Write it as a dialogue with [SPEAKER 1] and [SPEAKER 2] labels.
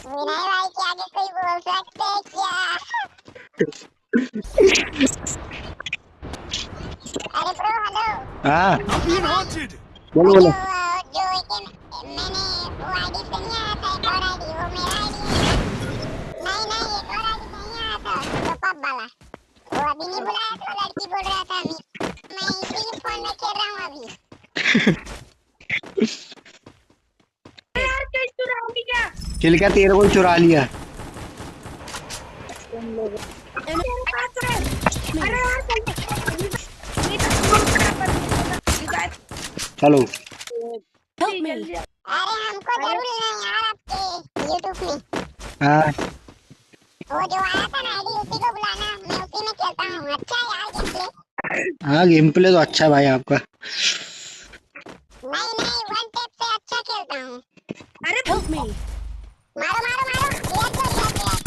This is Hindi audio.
[SPEAKER 1] विनय भाई के आगे कोई बोल सकते है क्या? अरे ब्रो हेलो।
[SPEAKER 2] हाँ
[SPEAKER 1] वो
[SPEAKER 2] बोलो
[SPEAKER 1] जो
[SPEAKER 2] बोलो।
[SPEAKER 1] जो मैंने वो आईडी से नहीं आया था, एक और आईडी, वो मेरा आईडी है ना? नहीं नहीं, एक और आईडी नहीं आया था तो पब वाला, वो अभी नहीं बुलाया तो लड़की बोल रहा था अभी, मैं इसी के फोन में खेल रहा हूँ अभी।
[SPEAKER 3] यार कहीं चुरा ली क्या?
[SPEAKER 2] चिल क्या तेरे को चुरा लिया?
[SPEAKER 3] मेरे पास है। अरे यार चल।
[SPEAKER 2] चलो
[SPEAKER 1] अरे हमको जरूर लेना है यार आपके यूट्यूब में।
[SPEAKER 2] हाँ
[SPEAKER 1] वो जो आया था ना आईडी, उसी को बुलाना, मैं उसी में खेलता हूँ। अच्छा है यार गेम प्ले।
[SPEAKER 2] हाँ गेम प्ले तो अच्छा है भाई आपका।
[SPEAKER 1] नहीं नहीं, वन टैप से अच्छा खेलता हूँ।
[SPEAKER 3] अरे हेल्प मी।
[SPEAKER 1] मारो मारो मारो, रिएक्ट करो रिएक्ट।